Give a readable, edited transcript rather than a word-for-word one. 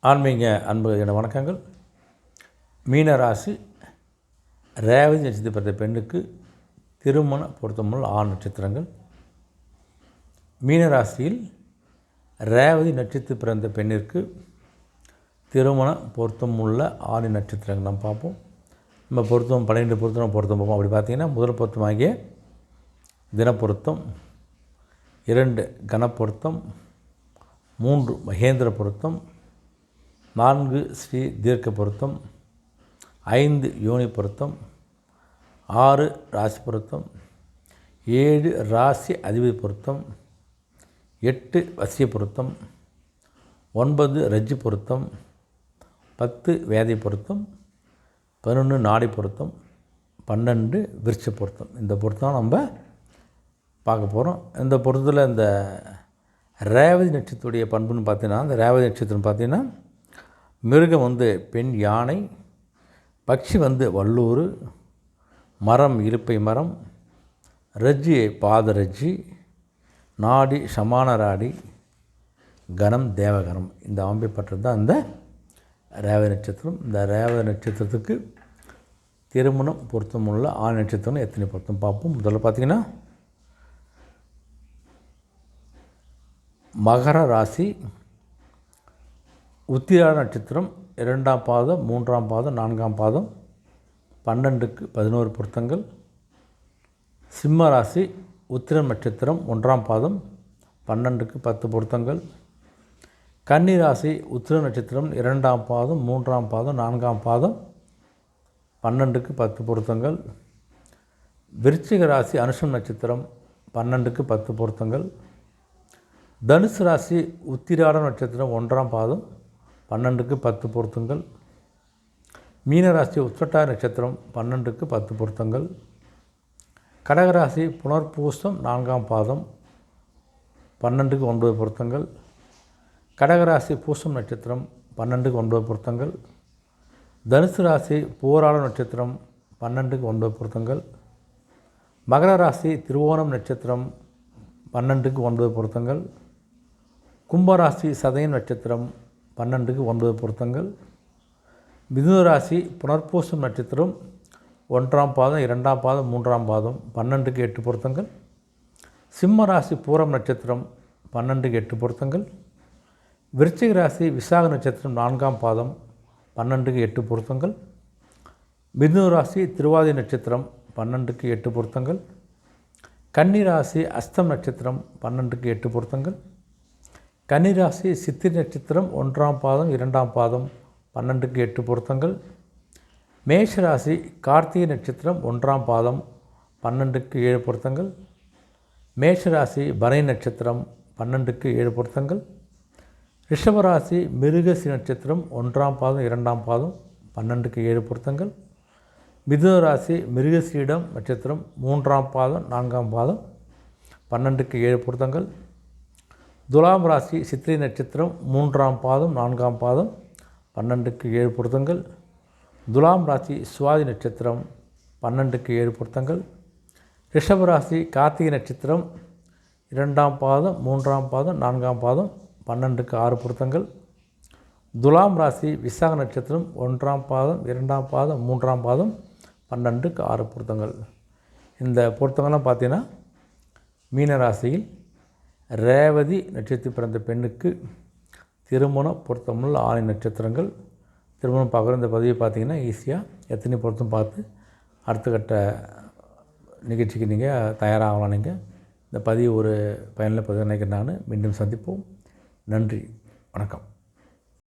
ஆன்மீக அன்பு என வணக்கங்கள். மீனராசி ரேவதி நட்சத்திரம் பிறந்த பெண்ணுக்கு திருமண பொருத்தமுள்ள 6 நட்சத்திரங்கள். மீனராசியில் ரேவதி நட்சத்திரம் பிறந்த பெண்ணிற்கு திருமண பொருத்தமுள்ள 6 நட்சத்திரங்கள் நாம் பார்ப்போம். நம்ம பொருத்தம் 12 பொருத்தம் பார்ப்போம். அப்படி பார்த்திங்கன்னா முதல் பொருத்தமாகிய தினப்பொருத்தம், 2 கணப்பொருத்தம், 3 மகேந்திர பொருத்தம், 4 ஸ்ரீ தீர்க்க பொருத்தம், 5 யோனி பொருத்தம், 6 ராசி பொருத்தம், 7 ராசி அதிபதி பொருத்தம், 8 வசிய பொருத்தம், 9 ரஜ்ஜி பொருத்தம், 10 வேதை பொருத்தம், 11 நாடி பொருத்தம், 12 விருட்ச பொருத்தம். இந்த பொருத்தம் நம்ம பார்க்க போகிறோம். இந்த பொருத்தத்தில் இந்த ரேவதி நட்சத்திரத்துடைய பண்புன்னு பார்த்தீங்கன்னா, இந்த ரேவதி நட்சத்திரம் பார்த்திங்கன்னா மிருகம் பெண் யானை, பட்சி வல்லூர், மரம் இலுப்பை மரம், ரஜ்ஜி பாதரஜ்ஜி, நாடி சமான நாடி, கணம் தேவகணம். இந்த அமைப்பற்றது தான் இந்த ரேவதி நட்சத்திரம். இந்த ரேவதி நட்சத்திரத்துக்கு திருமணம் பொருத்தமுள்ள 6 நட்சத்திரம் எத்தனை பொருத்தம் பார்ப்போம். முதல்ல பார்த்திங்கன்னா மகர ராசி, உத்திராட நட்சத்திரம் 2ஆம் பாதம், 3ஆம் பாதம், 4ஆம் பாதம், 12க்கு 11 பொருத்தங்கள். சிம்ம ராசி, உத்திரம் நட்சத்திரம் 1ஆம் பாதம், 12க்கு 10 பொருத்தங்கள். கன்னி ராசி, உத்திர நட்சத்திரம் 2ஆம் பாதம், 3ஆம் பாதம், 4ஆம் பாதம், 12க்கு 10 பொருத்தங்கள். விருச்சிக ராசி, அனுஷம் நட்சத்திரம் 12க்கு 10 பொருத்தங்கள். தனுசு ராசி, உத்திராட நட்சத்திரம் 1ஆம் பாதம், 12க்கு 10 பொருத்தங்கள். மீனராசி, உத்திரட்டாதி நட்சத்திரம் 12க்கு 10 பொருத்தங்கள். கடகராசி, புனர்பூசம் 4ஆம் பாதம், 12க்கு 9 பொருத்தங்கள். கடகராசி, பூசம் நட்சத்திரம் 12க்கு 9 பொருத்தங்கள். தனுசு ராசி, பூராட நட்சத்திரம் 12க்கு 9 பொருத்தங்கள். மகர ராசி, திருவோணம் நட்சத்திரம் 12க்கு 9 பொருத்தங்கள். கும்பராசி, சதயம் நட்சத்திரம் 12க்கு 9 பொருத்தங்கள். மிதுன ராசி, புனர்பூசம் நட்சத்திரம் 1ஆம் பாதம், 2ஆம் பாதம், 3ஆம் பாதம், 12க்கு 8 பொருத்தங்கள். சிம்ம ராசி, பூரம் நட்சத்திரம் 12க்கு 8 பொருத்தங்கள். விருச்சிக ராசி, விசாக நட்சத்திரம் 4ஆம் பாதம், 12க்கு 8 பொருத்தங்கள். மிதுன ராசி, திருவாதி நட்சத்திரம் 12க்கு 8 பொருத்தங்கள். கன்னி ராசி, அஸ்தம் நட்சத்திரம் 12க்கு 8 பொருத்தங்கள். கன்னிராசி, சித்திரை நட்சத்திரம் 1ஆம் பாதம், 2ஆம் பாதம், 12க்கு 8 பொருத்தங்கள். மேஷராசி, கார்த்திகை நட்சத்திரம் 1ஆம் பாதம், 12க்கு 7 பொருத்தங்கள். மேஷராசி, பரணி நட்சத்திரம் 12க்கு 7 பொருத்தங்கள். ரிஷபராசி, மிருகசி நட்சத்திரம் 1ஆம் பாதம், 2ஆம் பாதம், 12க்கு 7 பொருத்தங்கள். மிதுன ராசி, மிருகசீடம் நட்சத்திரம் 3ஆம் பாதம், 4ஆம் பாதம், 12க்கு 7 பொருத்தங்கள். துலாம் ராசி, சித்திரை நட்சத்திரம் 3ஆம் பாதம், 4ஆம் பாதம், 12க்கு 7 பொருத்தங்கள். துலாம் ராசி, சுவாதி நட்சத்திரம் 12க்கு 7 பொருத்தங்கள். ரிஷபராசி, கார்த்திகை நட்சத்திரம் 2ஆம் பாதம், 3ஆம் பாதம், 4ஆம் பாதம், 12க்கு 6 பொருத்தங்கள். துலாம் ராசி, விசாக நட்சத்திரம் 1ஆம் பாதம், 2ஆம் பாதம், 3ஆம் பாதம், 12க்கு 6 பொருத்தங்கள். இந்த பொருத்தங்கள்லாம் பார்த்தீங்கன்னா மீனராசியில் ரேவதி நட்சத்திரம் பிறந்த பெண்ணுக்கு திருமண பொருத்தமுள்ள 6 நட்சத்திரங்கள். திருமணம் பார்க்குற இந்த பதிவை பார்த்திங்கன்னா ஈஸியாக எத்தனை பொருத்தம் பார்த்து அடுத்த கட்ட நிகழ்ச்சிக்கு நீங்கள் தயாராகலாம். நீங்கள் இந்த பதிவு ஒரு பயனுள்ள பதிவு நினைக்கிறேன். நான் மீண்டும் சந்திப்போம். நன்றி, வணக்கம்.